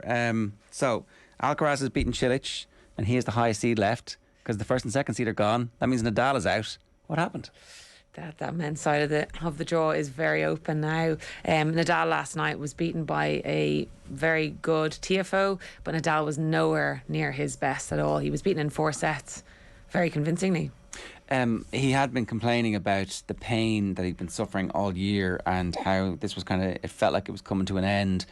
So Alcaraz has beaten Cilic, and he is the highest seed left because the first and second seed are gone. That means Nadal is out. What happened? That men's side of the draw is very open now. Nadal last night was beaten by a very good Tiafoe, but Nadal was nowhere near his best at all. He was beaten in 4 sets very convincingly. He had been complaining about the pain that he'd been suffering all year and how this was it felt like it was coming to an end.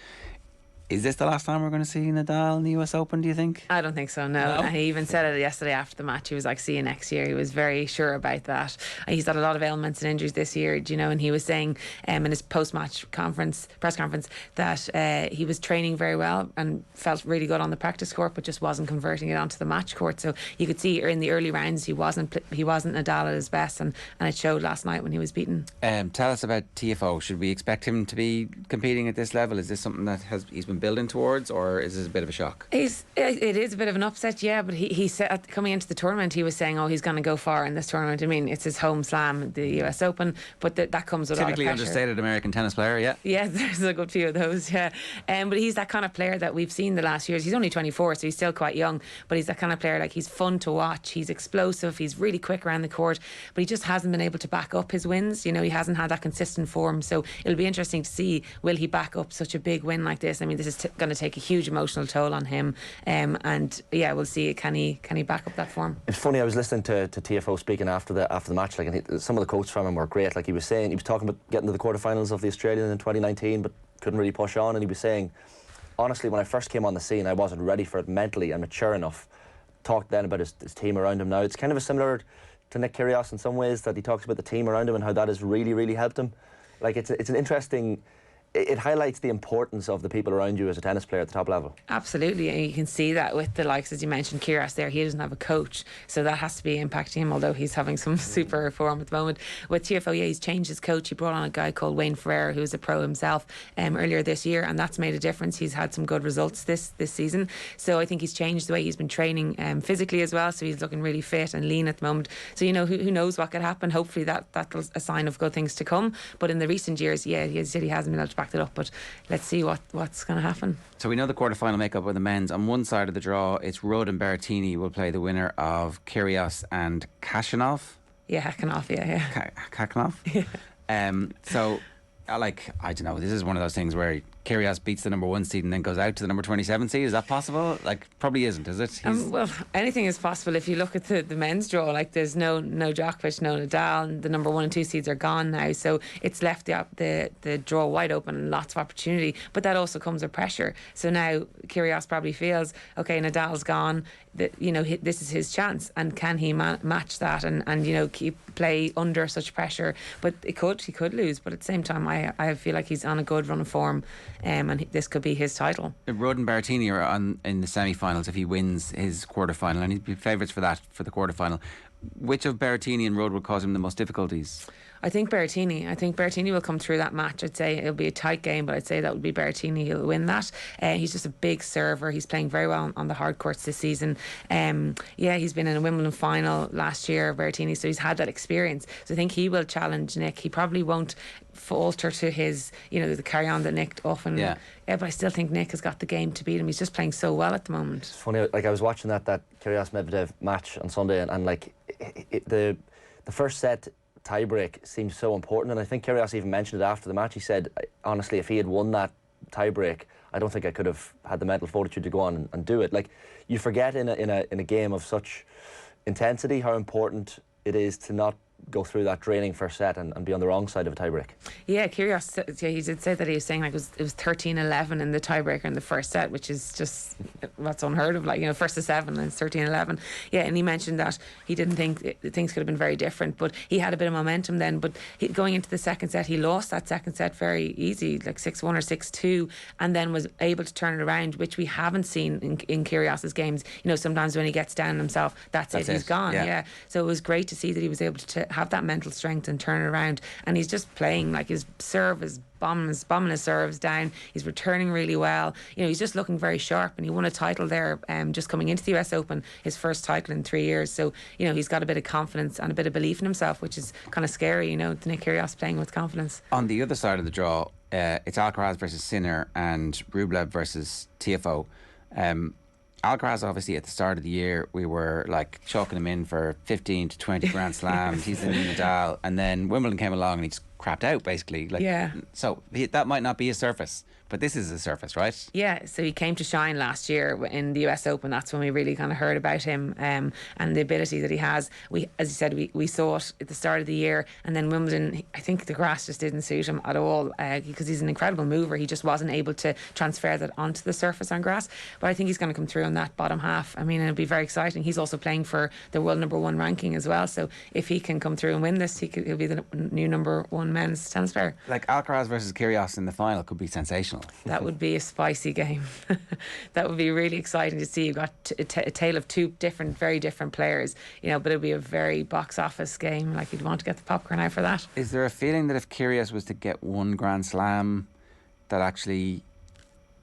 Is this the last time we're going to see Nadal in the US Open, do you think? I don't think so, no. He even said it yesterday after the match. He was like, see you next year. He was very sure about that. He's had a lot of ailments and injuries this year, and he was saying in his post-match press conference that he was training very well and felt really good on the practice court, but just wasn't converting it onto the match court. So you could see in the early rounds he wasn't Nadal at his best, and it showed last night when he was beaten. Tell us about Tiafoe. Should we expect him to be competing at this level? Is this something that he's been building towards, or is this a bit of a shock? It is a bit of an upset, yeah, but he said coming into the tournament he was saying, he's going to go far in this tournament. I mean, it's his home slam, the US Open, but that comes with a lot of pressure. Typically understated American tennis player, yeah. Yeah, there's a good few of those, yeah. But he's that kind of player that we've seen the last years. He's only 24, so he's still quite young, but he's that kind of player, like, he's fun to watch, he's explosive, he's really quick around the court, but he just hasn't been able to back up his wins. He hasn't had that consistent form, so it'll be interesting to see, will he back up such a big win like this? I mean, this is going to take a huge emotional toll on him, and yeah, we'll see, can he back up that form. It's funny, I was listening to Tiafoe speaking after the match, like, and some of the quotes from him were great. Like, he was talking about getting to the quarterfinals of the Australian in 2019 but couldn't really push on, and he was saying, honestly, when I first came on the scene I wasn't ready for it mentally and mature enough. Talked then about his team around him now. It's kind of similar to Nick Kyrgios in some ways, that he talks about the team around him and how that has really, really helped him. Like, it's an interesting... It highlights the importance of the people around you as a tennis player at the top level. Absolutely, and you can see that with the likes, as you mentioned, Kyrgios there. He doesn't have a coach, so that has to be impacting him, although he's having some super form at the moment. With Tiafoe, yeah, he's changed his coach. He brought on a guy called Wayne Ferreira, who's a pro himself, earlier this year, and that's made a difference. He's had some good results this season, so I think he's changed the way he's been training physically as well, so he's looking really fit and lean at the moment. So, who knows what could happen. Hopefully that's a sign of good things to come, but in the recent years, yeah, he said he hasn't been able to back it up, but let's see what's going to happen. So we know the quarterfinal makeup of the men's. On one side of the draw, it's Rudd and Berrettini will play the winner of Kyrgios and Khachanov. Yeah, Khachanov, yeah. Khachanov? Yeah. So, I don't know, this is one of those things where Kyrgios beats the number 1 seed and then goes out to the number 27 seed. Is that possible? Probably isn't, is it? Well, anything is possible. If you look at the men's draw, there's no Djokovic, no Nadal, and the number 1 and 2 seeds are gone now, so it's left the draw wide open and lots of opportunity, but that also comes with pressure. So now Kyrgios probably feels, okay, Nadal's gone, this is his chance, and can he match that and keep play under such pressure? But he could lose, but at the same time I feel like he's on a good run of form, and this could be his title. Rudd and Berrettini are in the semi-finals if he wins his quarter-final, and he'd be favourites for the quarter-final. Which of Berrettini and Rudd would cause him the most difficulties? I think Berrettini will come through that match. I'd say it'll be a tight game, but I'd say that would be Berrettini. He'll win that. He's just a big server. He's playing very well on the hard courts this season. He's been in a Wimbledon final last year, Berrettini, so he's had that experience. So I think he will challenge Nick. He probably won't falter to his, the carry on that Nick often. Yeah, but I still think Nick has got the game to beat him. He's just playing so well at the moment. It's funny, I was watching that Kyrgios Medvedev match on Sunday, and the first set tiebreak seems so important, and I think Kyrgios even mentioned it after the match. He said, honestly, if he had won that tiebreak, I don't think I could have had the mental fortitude to go on and do it. You forget in a game of such intensity how important it is to not go through that draining first set and be on the wrong side of a tiebreak. Yeah, Kyrgios, he did say that he was saying it was 13-11 in the tiebreaker in the first set, which is just, that's unheard of. First to 7 and it's 13-11. Yeah, and he mentioned that he didn't think things could have been very different, but he had a bit of momentum then. But going into the second set, he lost that second set very easy, 6-1 or 6-2, and then was able to turn it around, which we haven't seen in Kyrgios's games. Sometimes when he gets down himself, that's it, he's gone. Yeah. So it was great to see that he was able to have that mental strength and turn it around, and he's just playing his serve is bombing his serves down. He's returning really well. He's just looking very sharp, and he won a title there just coming into the US Open, his first title in 3 years. So he's got a bit of confidence and a bit of belief in himself, which is kind of scary. The Nick Kyrgios playing with confidence. On the other side of the draw, it's Alcaraz versus Sinner and Rublev versus Tiafoe. Alcaraz, obviously, at the start of the year, we were like chalking him in for 15 to 20 Grand Slams. He's the new Nadal. And then Wimbledon came along and he just crapped out, basically. Like, yeah. So that might not be a surface, but this is a surface, right? Yeah, so he came to shine last year in the US Open. That's when we really kind of heard about him and the ability that he has. As you said, we saw it at the start of the year, and then Wimbledon, I think the grass just didn't suit him at all because he's an incredible mover. He just wasn't able to transfer that onto the surface on grass. But I think he's going to come through in that bottom half. I mean, it'll be very exciting. He's also playing for the world #1 ranking as well. So if he can come through and win this, he'll be the new #1 men's tennis player. Like Alcaraz versus Kyrgios in the final could be sensational. That would be a spicy game. That would be really exciting to see. You've got a tale of two very different players, but it'll be a very box office game. Like, you'd want to get the popcorn out for that. Is there a feeling that if Kyrgios was to get one Grand Slam, that actually,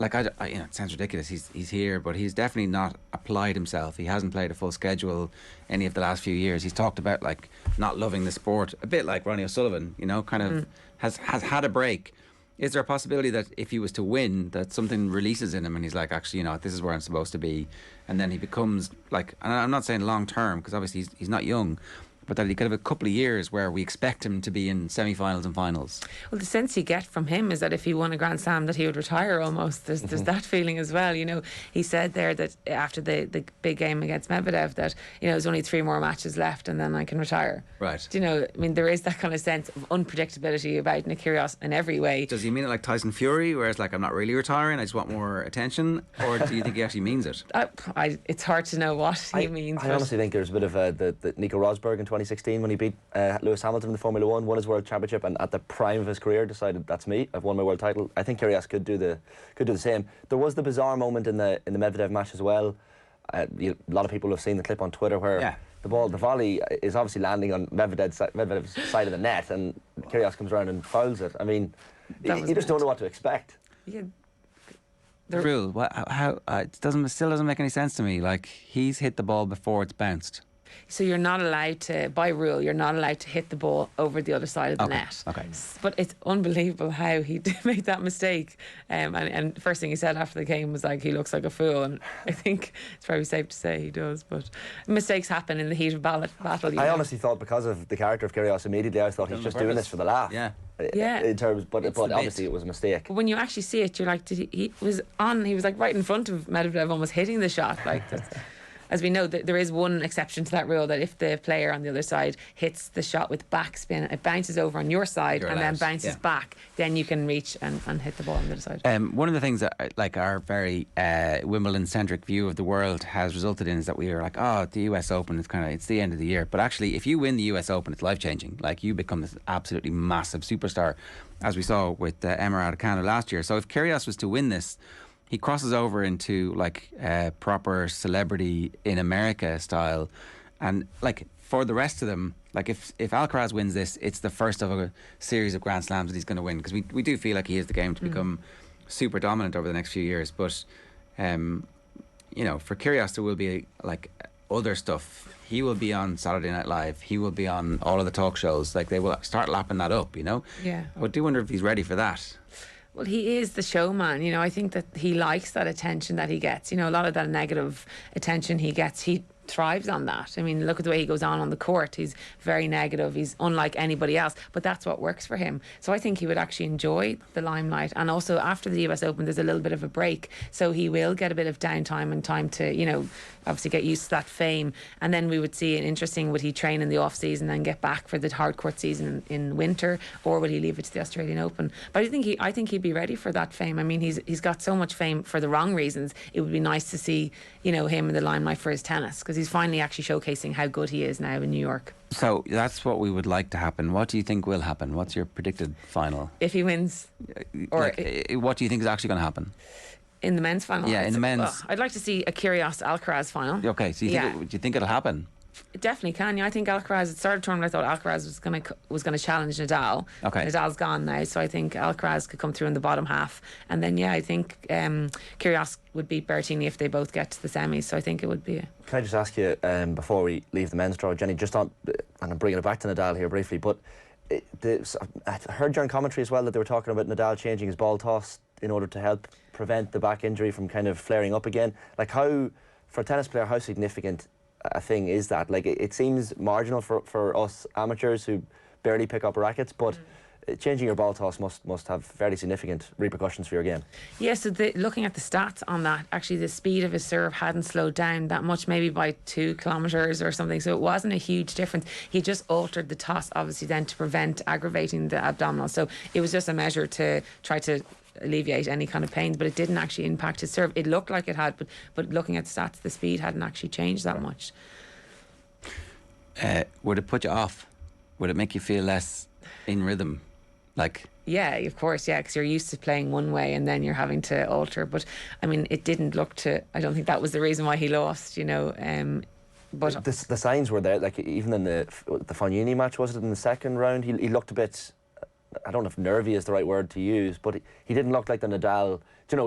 like, it sounds ridiculous. He's here, but he's definitely not applied himself. He hasn't played a full schedule any of the last few years. He's talked about like not loving the sport, a bit like Ronnie O'Sullivan. Kind of has had a break. Is there a possibility that if he was to win, that something releases in him and he's like, actually, this is where I'm supposed to be, and then he becomes like, and I'm not saying long term because obviously he's not young, but that he could have a couple of years where we expect him to be in semi-finals and finals? Well, the sense you get from him is that if he won a Grand Slam, that he would retire almost. There's that feeling as well. He said there that after the big game against Medvedev that, there's only 3 more matches left and then I can retire. Right. I mean, there is that kind of sense of unpredictability about Nick Kyrgios in every way. Does he mean it like Tyson Fury, where it's like, I'm not really retiring, I just want more attention? Or do you think he actually means it? It's hard to know what he means. I honestly think there's a bit of the Nico Rosberg in 2016 when he beat Lewis Hamilton in the Formula 1, won his World Championship, and at the prime of his career decided, that's me, I've won my world title. I think Kyrgios could do the same. There was the bizarre moment in the Medvedev match as well. A lot of people have seen the clip on Twitter where the volley is obviously landing on Medvedev's side of the net, and Kyrgios comes around and fouls it. I mean, you just don't know what to expect. Yeah. The rule, how it still doesn't make any sense to me. Like, he's hit the ball before it's bounced. So you're not allowed to, by rule, you're not allowed to hit the ball over the other side of the net. Okay. But it's unbelievable how he made that mistake. And the first thing he said after the game was like, he looks like a fool. And I think it's probably safe to say he does. But mistakes happen in the heat of battle. I honestly thought, because of the character of Kyrgios, immediately I thought he's just doing this for the laugh. Yeah. In terms, but obviously it was a mistake. When you actually see it, you're like, he was like right in front of Medvedev, almost hitting the shot. Like, as we know, there is one exception to that rule, that if the player on the other side hits the shot with backspin, it bounces over on your side and then bounces back, then you can reach and hit the ball on the other side. One of the things that, like, our very Wimbledon-centric view of the world has resulted in is that we are like, the US Open is it's the end of the year. But actually, if you win the US Open, it's life-changing. Like, you become this absolutely massive superstar, as we saw with Emma Raducanu last year. So if Kyrgios was to win this, he crosses over into like proper celebrity in America style, and like for the rest of them, like if Alcaraz wins this, it's the first of a series of Grand Slams that he's going to win, because we do feel like he is the game to become super dominant over the next few years. But for Kyrgios, there will be like other stuff. He will be on Saturday Night Live. He will be on all of the talk shows. Like, they will start lapping that up, Yeah. I do wonder if he's ready for that. Well, he is the showman. I think that he likes that attention that he gets. A lot of that negative attention he gets, he thrives on that. I mean, look at the way he goes on the court. He's very negative. He's unlike anybody else, but that's what works for him. So I think he would actually enjoy the limelight. And also, after the US Open, there's a little bit of a break, so he will get a bit of downtime and time to, obviously get used to that fame. And then we would see an interesting, would he train in the off season and get back for the hard court season in winter, or would he leave it to the Australian Open? But I think he'd be ready for that fame. I mean, he's got so much fame for the wrong reasons. It would be nice to see, him in the limelight for his tennis, because he's finally actually showcasing how good he is now in New York. So that's what we would like to happen. What do you think will happen? What's your predicted final? If he wins, or what do you think is actually going to happen in the men's final? Yeah, in the men's. I'd like to see a Kyrgios Alcaraz final. Okay, so do you think it'll happen? It definitely can. Yeah, I think Alcaraz, at the start of the tournament, I thought Alcaraz was going to challenge Nadal. Okay. Nadal's gone now, so I think Alcaraz could come through in the bottom half. And then, I think Kyrgios would beat Berrettini if they both get to the semis. So I think it would be. Can I just ask you, before we leave the men's draw, Jenny, just on, and I'm bringing it back to Nadal here briefly, but I heard during commentary as well that they were talking about Nadal changing his ball toss in order to help prevent the back injury from kind of flaring up again. Like, how, for a tennis player, how significant a thing is that? Like, it seems marginal for us amateurs who barely pick up rackets, but changing your ball toss must have very significant repercussions for your game. Yeah, so looking at the stats on that, actually the speed of his serve hadn't slowed down that much, maybe by 2 kilometres or something, so it wasn't a huge difference. He just altered the toss, obviously, then to prevent aggravating the abdominal, so it was just a measure to try to alleviate any kind of pains, but it didn't actually impact his serve. It looked like it had, but looking at the stats, the speed hadn't actually changed that much. Would it put you off? Would it make you feel less in rhythm? Like, yeah, of course, yeah, because you're used to playing one way and then you're having to alter. But I mean, it didn't look to. I don't think that was the reason why he lost. But the signs were there. Like, even in the Fognini match, was it in the second round? He looked a bit. I don't know if nervy is the right word to use, but he didn't look like the Nadal.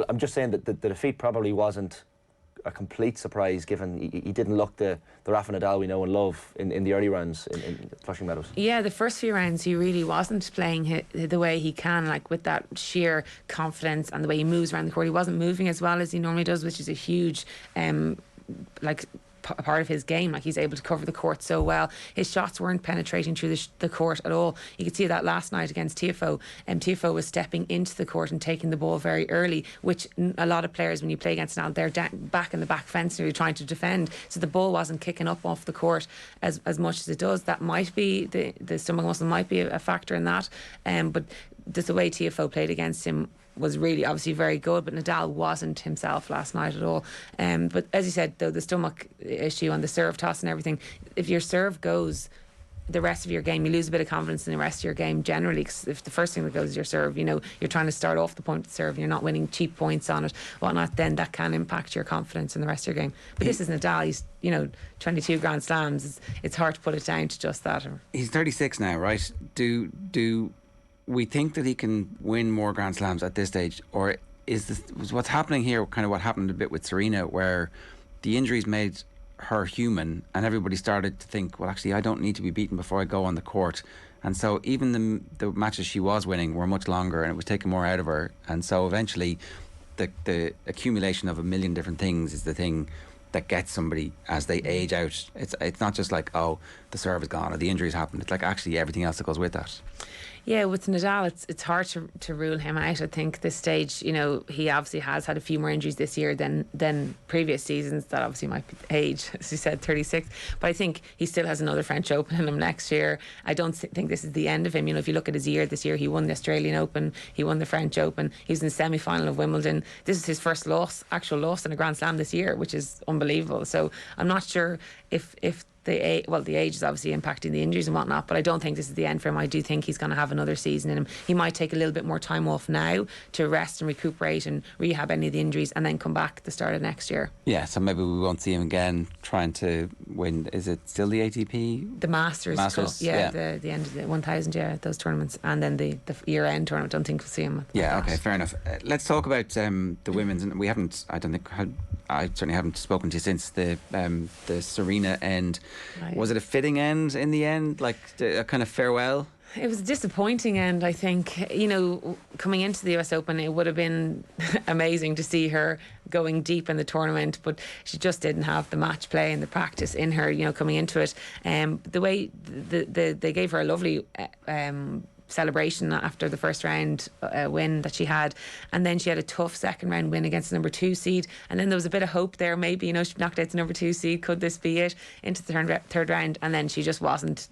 I'm just saying that the defeat probably wasn't a complete surprise, given he didn't look the Rafa Nadal we know and love in the early rounds in Flushing Meadows. Yeah, the first few rounds he really wasn't playing the way he can, like with that sheer confidence and the way he moves around the court. He wasn't moving as well as he normally does, which is a huge part of his game. Like, he's able to cover the court so well. His shots weren't penetrating through the court at all. You could see that last night against Tiafoe. Tiafoe was stepping into the court and taking the ball very early, which a lot of players, when you play against Nadal, they're back in the back fence and you're trying to defend, so the ball wasn't kicking up off the court as much as it does. That might be the stomach muscle might be a factor in that, but just the way Tiafoe played against him was really obviously very good, but Nadal wasn't himself last night at all. But as you said, though, the stomach issue and the serve toss and everything, if your serve goes, the rest of your game, you lose a bit of confidence in the rest of your game generally, because if the first thing that goes is your serve, you're trying to start off the point of the serve and you're not winning cheap points on it, whatnot, then that can impact your confidence in the rest of your game. But this is Nadal. He's 22 Grand Slams. It's hard to put it down to just that. He's 36 now, right? Do we think that he can win more Grand Slams at this stage, or was what's happening here kind of what happened a bit with Serena, where the injuries made her human and everybody started to think, well, actually, I don't need to be beaten before I go on the court, and so even the matches she was winning were much longer and it was taking more out of her, and so eventually the accumulation of a million different things is the thing that gets somebody as they age out. It's not just like, oh, the serve is gone or the injuries happened. It's like actually everything else that goes with that. Yeah, with Nadal, it's hard to rule him out. I think this stage, he obviously has had a few more injuries this year than previous seasons. That obviously might be age, as you said, 36. But I think he still has another French Open in him next year. I don't think this is the end of him. If you look at his year this year, he won the Australian Open, he won the French Open, he was in the semi-final of Wimbledon. This is his first actual loss in a Grand Slam this year, which is unbelievable. So I'm not sure if the age is obviously impacting the injuries and whatnot, but I don't think this is the end for him. I do think he's going to have another season in him. He might take a little bit more time off now to rest and recuperate and rehab any of the injuries, and then come back at the start of next year. Yeah, so maybe we won't see him again trying to win. Is it still the ATP? The Masters. Yeah, the end of the 1000, those tournaments, and then the year-end tournament. I don't think we'll see him. Yeah, okay, fair enough. Let's talk about the women's, and we haven't. I certainly haven't spoken to you since the Serena end. Right. Was it a fitting end in the end, like a kind of farewell? It was a disappointing end, I think. Coming into the US Open, it would have been amazing to see her going deep in the tournament, but she just didn't have the match play and the practice in her, coming into it. The way they gave her a lovely celebration after the first round win that she had, and then she had a tough second round win against the number 2 seed, and then there was a bit of hope there, maybe she knocked out the number 2 seed, could this be it, into the third round, and then she just wasn't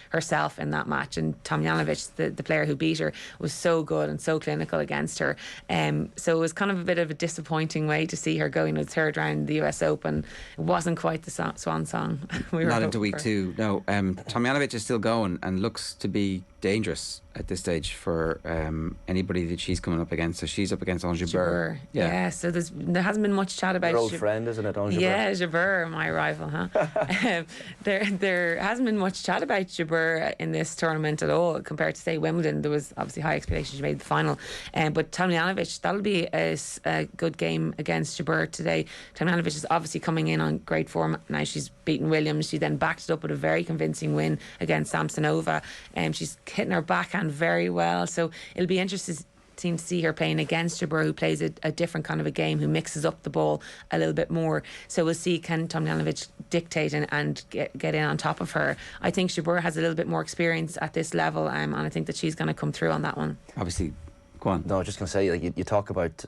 herself in that match. And Tomljanovic, the player who beat her, was so good and so clinical against her, so it was kind of a bit of a disappointing way to see her going to the third round of the US Open. It wasn't quite the swan song we were not into week 2. No. Tomljanovic is still going and looks to be dangerous at this stage for anybody that she's coming up against. So she's up against Jabeur. Yeah, so there hasn't been much chat about your old friend, isn't it, Jabeur? Yeah, Jabeur, my rival, huh? There hasn't been much chat about Jabeur in this tournament at all, compared to, say, Wimbledon. There was obviously high expectations. She made the final, but Tomljanovic, that'll be a good game against Jabeur today. Tomljanovic is obviously coming in on great form now. She's beaten Williams. She then backed it up with a very convincing win against Samsonova, and she's hitting her backhand very well. So it'll be interesting to see her playing against Jabeur, who plays a different kind of a game, who mixes up the ball a little bit more. So we'll see, can Tomljanovic dictate and get in on top of her. I think Jabeur has a little bit more experience at this level, and I think that she's going to come through on that one. Obviously. Go on. No, I was just going to say, like, you talk about,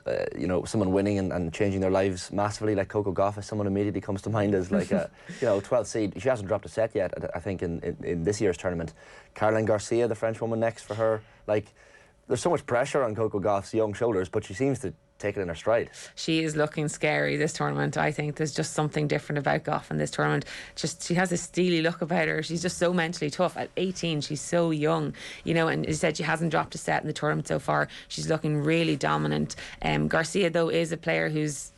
someone winning and changing their lives massively, like Coco Gauff, as someone immediately comes to mind as, like, 12th seed. She hasn't dropped a set yet, I think, in this year's tournament. Caroline Garcia, the French woman, next for her. Like, there's so much pressure on Coco Gauff's young shoulders, but she seems to take it in her stride. She is looking scary this tournament. I think there's just something different about Gauff in this tournament. Just, she has a steely look about her. She's just so mentally tough. At 18, she's so young, and as you said, she hasn't dropped a set in the tournament so far. She's looking really dominant. Garcia, though, is a player who's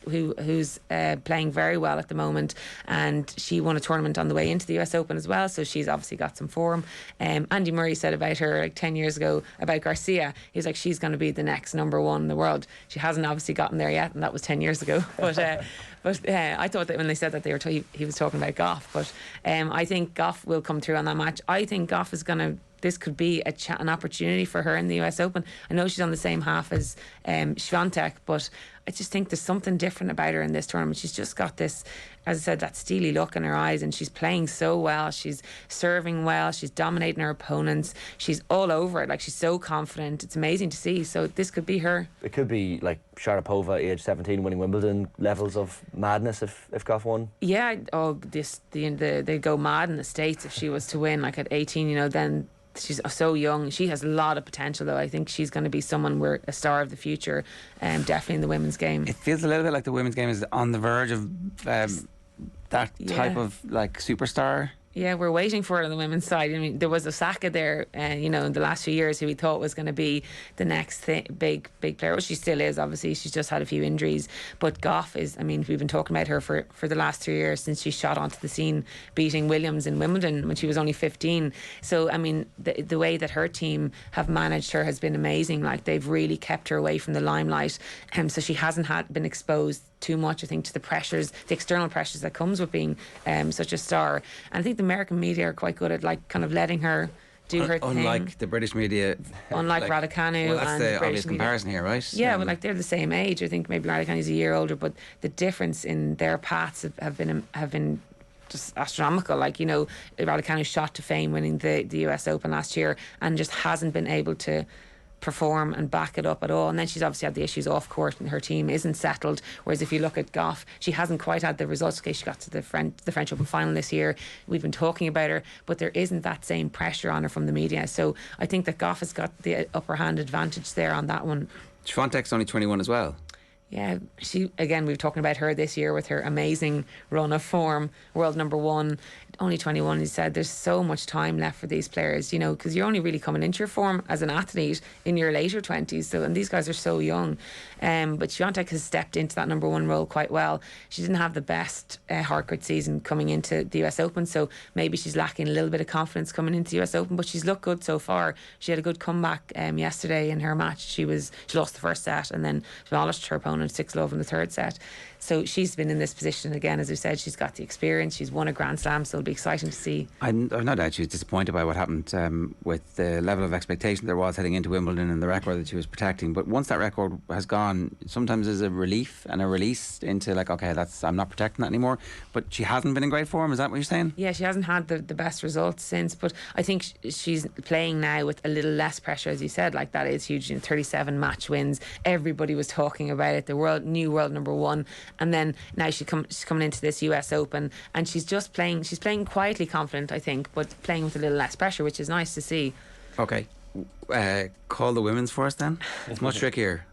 playing very well at the moment, and she won a tournament on the way into the US Open as well, so she's obviously got some form. Andy Murray said about her like 10 years ago about Garcia, he was like, she's going to be the next number one in the world. She hasn't obviously gotten there yet, and that was 10 years ago. But I thought that when they said that, he was talking about Gauff. But I think Gauff will come through on that match. I think Gauff is going to. This could be an opportunity for her in the US Open. I know she's on the same half as Swiatek, but I just think there's something different about her in this tournament. She's just got this, as I said, that steely look in her eyes, and she's playing so well. She's serving well. She's dominating her opponents. She's all over it. Like, she's so confident. It's amazing to see. So this could be her. It could be like Sharapova, age 17, winning Wimbledon levels of madness if Gauff won. Yeah. They go mad in the States if she was to win. Like at 18, then. She's so young. She has a lot of potential, though. I think she's going to be a star of the future, definitely in the women's game. It feels a little bit like the women's game is on the verge of that type of like superstar. Yeah, we're waiting for it on the women's side. I mean, there was Osaka there, in the last few years, who we thought was going to be the next big player. Well, she still is, obviously. She's just had a few injuries. But Gauff is, we've been talking about her for the last 3 years since she shot onto the scene, beating Williams in Wimbledon when she was only 15. So, the way that her team have managed her has been amazing. Like, they've really kept her away from the limelight. So she hasn't been exposed too much, I think, to the external pressures that comes with being such a star. And I think the American media are quite good at kind of letting her do her thing. Unlike the British media. Unlike Raducanu. Well, that's and the obvious media. comparison here, right? Yeah, well, they're the same age. I think maybe Raducanu's a year older, but the difference in their paths have been just astronomical. Raducanu shot to fame winning the US Open last year and just hasn't been able to perform and back it up at all. And then she's obviously had the issues off court, and her team isn't settled. Whereas if you look at Gauff, she hasn't quite had the results. Okay, she got to the French Open final this year. We've been talking about her, but there isn't that same pressure on her from the media. So I think that Gauff has got the upper hand advantage there on that one. Swiatek's only 21 as well. Yeah, we were talking about her this year with her amazing run of form, world number one, only 21. He said there's so much time left for these players, because you're only really coming into your form as an athlete in your later 20s. So, and these guys are so young. But Swiatek has stepped into that number one role quite well. She didn't have the best hardcourt season coming into the US Open, so maybe she's lacking a little bit of confidence coming into the US Open, but she's looked good so far. She had a good comeback yesterday in her match. She lost the first set and then demolished her opponent 6-love in the third set. So she's been in this position again, as we said. She's got the experience. She's won a Grand Slam, so it'll be exciting to see. I've no doubt she was disappointed by what happened with the level of expectation there was heading into Wimbledon and the record that she was protecting. But once that record has gone, sometimes there's a relief and a release into I'm not protecting that anymore. But she hasn't been in great form. Is that what you're saying? Yeah, she hasn't had the best results since. But I think she's playing now with a little less pressure, as you said. Like, that is huge. 37 match wins. Everybody was talking about it. The new world number one. And then now she's coming into this US Open, and she's just playing. She's playing quietly confident, I think, but playing with a little less pressure, which is nice to see. Okay, call the women's for us then. It's much trickier.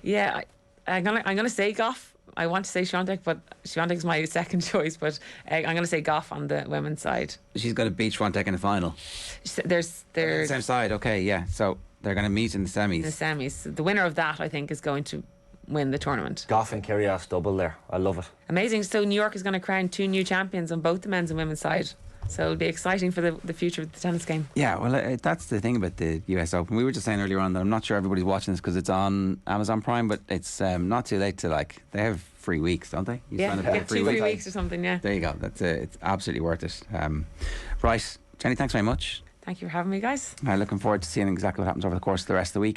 Yeah, I'm gonna say Gauff. I want to say Swiatek, but Swiatek's my second choice. But I'm going to say Gauff on the women's side. She's going to beat Swiatek in the final. There's same side. Okay, yeah. So they're going to meet in the semis. The semis. The winner of that, I think, is going to win the tournament. Gauff and Kyrgios double there. I love it. Amazing. So New York is going to crown 2 new champions on both the men's and women's side. So it'll be exciting for the future of the tennis game. Yeah, well, that's the thing about the US Open. We were just saying earlier on that I'm not sure everybody's watching this because it's on Amazon Prime, but it's not too late to they have 3 weeks, don't they? You get 2 weeks or something, yeah. There you go. That's it's absolutely worth it. Right, Jenny, thanks very much. Thank you for having me, guys. I'm looking forward to seeing exactly what happens over the course of the rest of the week.